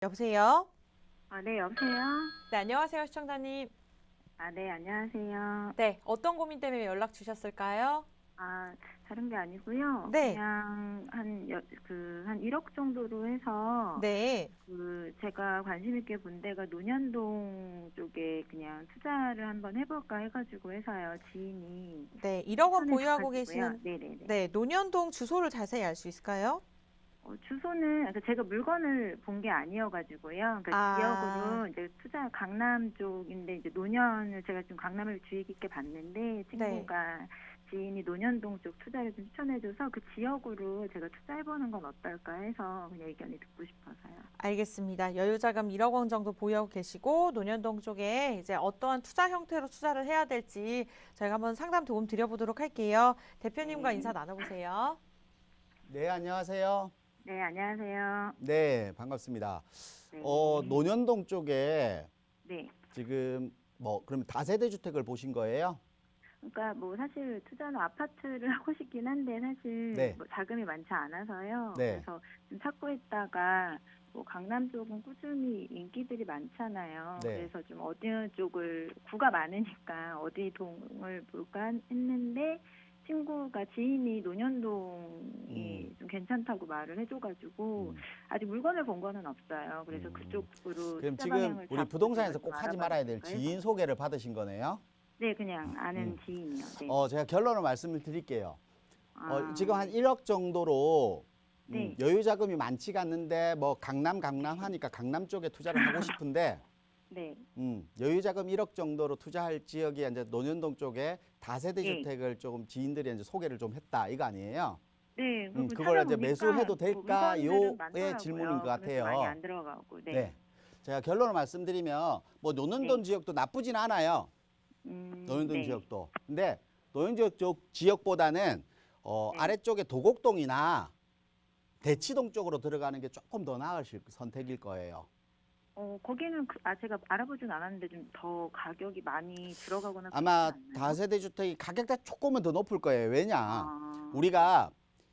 여보세요? 네, 여보세요? 네, 안녕하세요, 시청자님. 네, 안녕하세요. 네, 어떤 고민 때문에 연락 주셨을까요? 다른 게 아니고요. 네. 그냥 한 1억 정도로 해서, 네, 제가 관심 있게 본 데가 논현동 쪽에 그냥 투자를 한번 해볼까 해가지고 해서요, 지인이 네, 1억 원 추천해 보유하고 줘가지고요. 계시는 네네네. 네, 논현동 주소를 자세히 알 수 있을까요? 주소는, 그러니까 제가 물건을 본 게 아니어가지고요. 그러니까 아, 지역으로 이제 투자 강남 쪽인데, 이제 논현을 제가 좀 강남을 주의 깊게 봤는데, 네, 친구가 지인이 논현동 쪽 투자를 좀 추천해줘서 그 지역으로 제가 투자해보는 건 어떨까 해서 그냥 의견이 듣고 싶어서요. 알겠습니다. 여유자금 1억 원 정도 보유하고 계시고 논현동 쪽에 이제 어떠한 투자 형태로 투자를 해야 될지 저희가 한번 상담 도움 드려보도록 할게요. 대표님과 인사 네. 나눠보세요. 네, 안녕하세요. 네, 안녕하세요. 네, 반갑습니다. 네. 논현동 쪽에 네. 지금 그럼 다세대 주택을 보신 거예요? 그러니까 뭐 사실 투자는 아파트를 하고 싶긴 한데 사실 네. 뭐 자금이 많지 않아서요. 네. 그래서 좀 찾고 있다가 뭐 강남 쪽은 꾸준히 인기들이 많잖아요. 네. 그래서 좀 어디 쪽을 구가 많으니까 어디 동을 볼까 했는데 친구가 지인이 논현동이 좀 괜찮다고 말을 해줘가지고 아직 물건을 본 거는 없어요. 그래서 그쪽으로 그럼 투자 지금 방향을 우리 잡고 부동산에서 좀 꼭 하지 알아봐도 말아야 될 될까요? 지인 소개를 받으신 거네요? 네, 그냥 아는 지인이요. 네. 제가 결론을 말씀을 드릴게요. 지금 한 네. 1억 정도로 네. 여유 자금이 많지가 않는데 뭐 강남 하니까 강남 쪽에 투자를 하고 싶은데 네. 여유 자금 1억 정도로 투자할 지역이 이제 논현동 쪽에 다세대 네. 주택을 조금 지인들이 이제 소개를 좀 했다 이거 아니에요? 네. 그걸 이제 매수해도 될까? 요의 많더라고요. 질문인 것 그래서 같아요. 많이 안 들어가고. 네. 네. 제가 결론을 말씀드리면 뭐 논현동 네. 지역도 나쁘진 않아요. 논현동 네. 지역도. 근데 논현동 쪽 지역보다는 네. 아래쪽에 도곡동이나 대치동 쪽으로 들어가는 게 조금 더 나으실 선택일 거예요. 거기는 제가 알아보진 않았는데 좀 더 가격이 많이 들어가거나 아마 그렇지 않나요? 다세대 주택이 가격대가 조금은 더 높을 거예요. 왜냐? 아. 우리가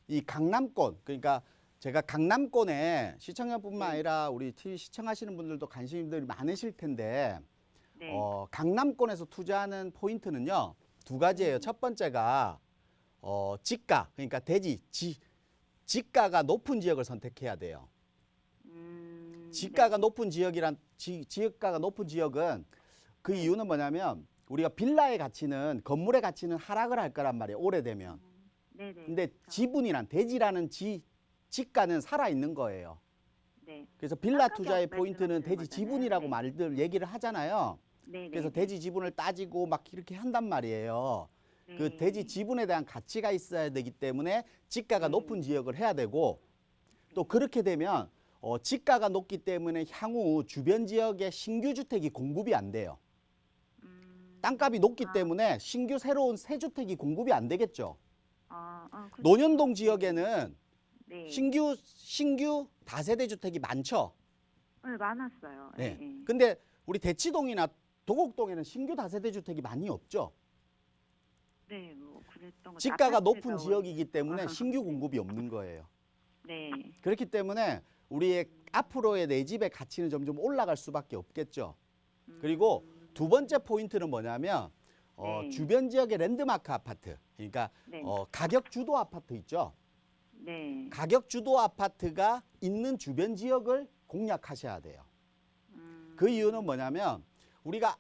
이 강남권, 그러니까 제가 강남권에 시청자뿐만 네. 아니라 우리 TV 시청하시는 분들도 관심들이 많으실 텐데 네. 강남권에서 투자하는 포인트는요, 두 가지예요. 첫 번째가 지가, 그러니까 지가가 높은 지역을 선택해야 돼요. 지가가 네. 높은 지역이란 지가가 높은 지역은 그 이유는 뭐냐면 우리가 빌라의 가치는 건물의 가치는 하락을 할 거란 말이에요. 오래되면. 네, 네. 근데 그렇죠. 지분이란 대지라는 지가는 살아 있는 거예요. 네. 그래서 빌라 아까 투자의 포인트는 말씀하신 대지 거잖아요. 지분이라고 네. 말들 얘기를 하잖아요. 네, 그래서 네. 대지 지분을 따지고 막 이렇게 한단 말이에요. 네. 그 대지 지분에 대한 가치가 있어야 되기 때문에 지가가 네. 높은 지역을 해야 되고 또 그렇게 되면 지가가 높기 때문에 향후 주변 지역에 신규 주택이 공급이 안 돼요. 땅값이 높기 때문에 신규 새로운 새 주택이 공급이 안 되겠죠. 그렇죠. 논현동 지역에는 네. 신규 다세대 주택이 많죠. 네, 많았어요. 네. 네. 근데 우리 대치동이나 도곡동에는 신규 다세대 주택이 많이 없죠. 네, 뭐 그랬던 것 지가가 아파트가 높은 지역이기 때문에 신규 공급이 없는 거예요. 네. 그렇기 때문에 우리의 앞으로의 내 집의 가치는 점점 올라갈 수밖에 없겠죠. 그리고 두 번째 포인트는 뭐냐면 네. 주변 지역의 랜드마크 아파트, 그러니까 네. 가격 주도 아파트 있죠. 네. 가격 주도 아파트가 있는 주변 지역을 공략하셔야 돼요. 그 이유는 뭐냐면 우리가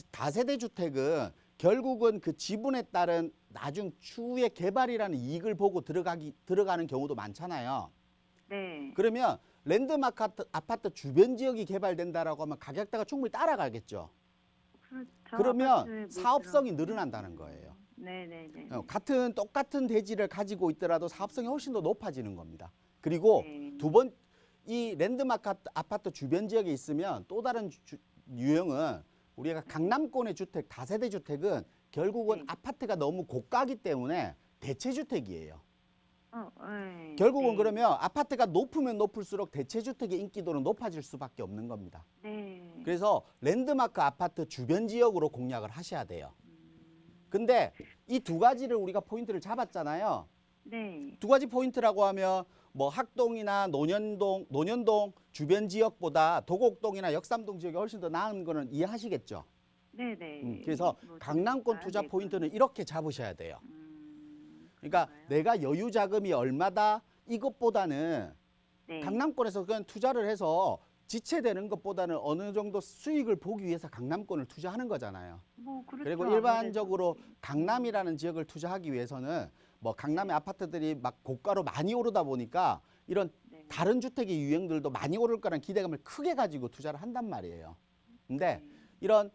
다세대 주택은 결국은 그 지분에 따른 나중 추후의 개발이라는 이익을 보고 들어가는 경우도 많잖아요. 네. 그러면 랜드마크 아파트 주변 지역이 개발된다라고 하면 가격대가 충분히 따라가겠죠. 그렇죠. 그러면 아파트에 못 사업성이 들어가고. 늘어난다는 거예요. 네네네. 똑같은 대지를 가지고 있더라도 사업성이 훨씬 더 높아지는 겁니다. 그리고 네. 이 랜드마크 아파트 주변 지역에 있으면 또 다른 유형은 우리가 강남권의 주택, 다세대 주택은 결국은 네. 아파트가 너무 고가기 때문에 대체주택이에요. 네. 결국은 네. 그러면 아파트가 높으면 높을수록 대체주택의 인기도는 높아질 수밖에 없는 겁니다. 네. 그래서 랜드마크 아파트 주변 지역으로 공략을 하셔야 돼요. 근데 이 두 가지를 우리가 포인트를 잡았잖아요. 네. 두 가지 포인트라고 하면 뭐 학동이나 논현동 주변 지역보다 도곡동이나 역삼동 지역이 훨씬 더 나은 거는 이해하시겠죠? 네네. 그래서 뭐 강남권 좋으니까, 투자 네, 포인트는 이렇게 잡으셔야 돼요. 그러니까 그런가요? 내가 여유 자금이 얼마다 이것보다는 네. 강남권에서 그냥 투자를 해서 지체되는 것보다는 어느 정도 수익을 보기 위해서 강남권을 투자하는 거잖아요. 뭐 그렇죠. 그리고 아무래도. 일반적으로 강남이라는 지역을 투자하기 위해서는 뭐 강남의 아파트들이 막 고가로 많이 오르다 보니까 이런 네. 다른 주택의 유형들도 많이 오를 거라는 기대감을 크게 가지고 투자를 한단 말이에요. 근데 네. 이런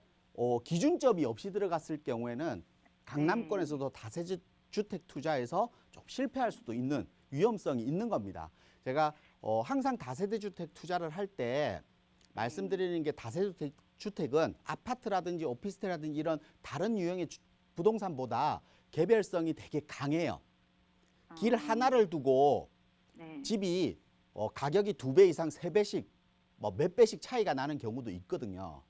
기준점이 없이 들어갔을 경우에는 강남권에서도 다세대 주택 투자에서 좀 실패할 수도 있는 위험성이 있는 겁니다. 제가 항상 다세대 주택 투자를 할 때 말씀드리는 게 다세대 주택은 아파트라든지 오피스텔이라든지 이런 다른 유형의 부동산보다 개별성이 되게 강해요. 길 하나를 두고 네. 집이 가격이 2배 이상 3배씩 뭐 몇 배씩 차이가 나는 경우도 있거든요.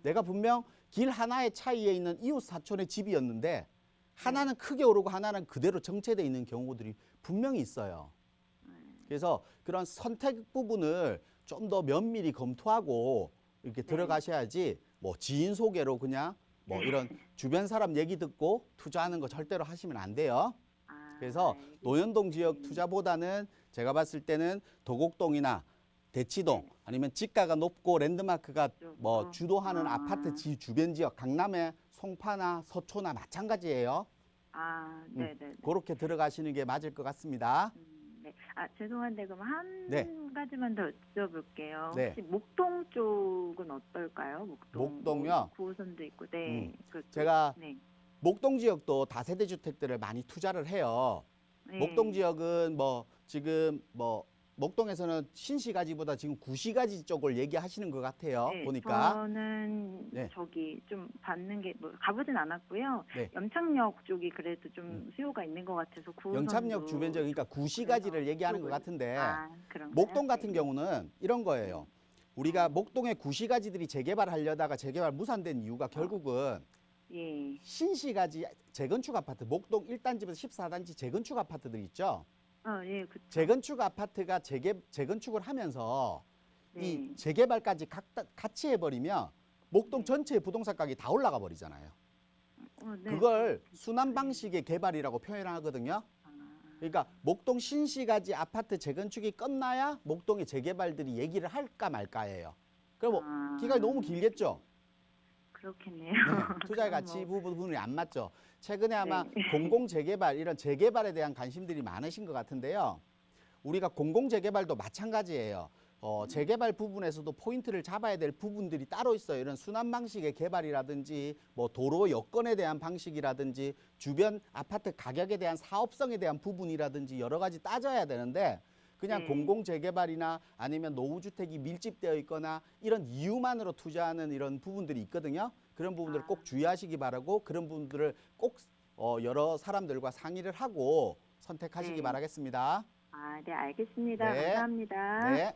내가 분명 길 하나의 차이에 있는 이웃 사촌의 집이었는데 하나는 크게 오르고 하나는 그대로 정체돼 있는 경우들이 분명히 있어요. 그래서 그런 선택 부분을 좀 더 면밀히 검토하고 이렇게 들어가셔야지 뭐 지인 소개로 그냥 뭐 이런 주변 사람 얘기 듣고 투자하는 거 절대로 하시면 안 돼요. 그래서 논현동 지역 투자보다는 제가 봤을 때는 도곡동이나 대치동 아니면 지가가 높고 랜드마크가 뭐 주도하는 아파트 주변 지역 강남의 송파나 서초나 마찬가지예요. 네네. 그렇게 들어가시는 게 맞을 것 같습니다. 네. 죄송한데 그럼 한 네. 가지만 더 여쭤볼게요. 네. 혹시 목동 쪽은 어떨까요? 목동요? 9호선도 있고, 네. 그쪽. 제가 네. 목동 지역도 다세대 주택들을 많이 투자를 해요. 네. 목동 지역은 뭐 지금 뭐 목동에서는 신시가지보다 지금 구시가지 쪽을 얘기하시는 것 같아요. 네, 보니까. 저는 네. 저기 좀 받는 게 뭐 가보진 않았고요. 네. 염창역 쪽이 그래도 좀 수요가 있는 것 같아서 9호선도 영참역 주변 지역 그러니까 구시가지를 그래서 얘기하는 것 그쪽을- 같은데 그런가요? 목동 같은 네. 경우는 이런 거예요. 우리가 목동의 구시가지들이 재개발하려다가 재개발 무산된 이유가 결국은 예. 신시가지 재건축 아파트 목동 1단지부터 14단지 재건축 아파트들 있죠. 예, 그쵸. 재건축 아파트가 재건축을 하면서 네. 이 재개발까지 같이 해버리면 목동 전체의 부동산 가격이 다 올라가 버리잖아요. 네. 그걸 순환 방식의 개발이라고 표현하거든요. 그러니까 목동 신시가지 아파트 재건축이 끝나야 목동의 재개발들이 얘기를 할까 말까예요. 그럼 뭐 기간이 너무 길겠죠. 그렇겠네요. 투자의 그럼 가치 뭐, 부분이 안 맞죠. 최근에 아마 네. 공공 재개발 이런 재개발에 대한 관심들이 많으신 것 같은데요. 우리가 공공 재개발도 마찬가지예요. 재개발 부분에서도 포인트를 잡아야 될 부분들이 따로 있어요. 이런 순환 방식의 개발이라든지 뭐 도로 여건에 대한 방식이라든지 주변 아파트 가격에 대한 사업성에 대한 부분이라든지 여러 가지 따져야 되는데 그냥 공공 재개발이나 아니면 노후주택이 밀집되어 있거나 이런 이유만으로 투자하는 이런 부분들이 있거든요. 그런 부분들을 꼭 주의하시기 바라고 그런 부분들을 꼭 여러 사람들과 상의를 하고 선택하시기 바라겠습니다. 네, 알겠습니다. 네. 감사합니다. 네.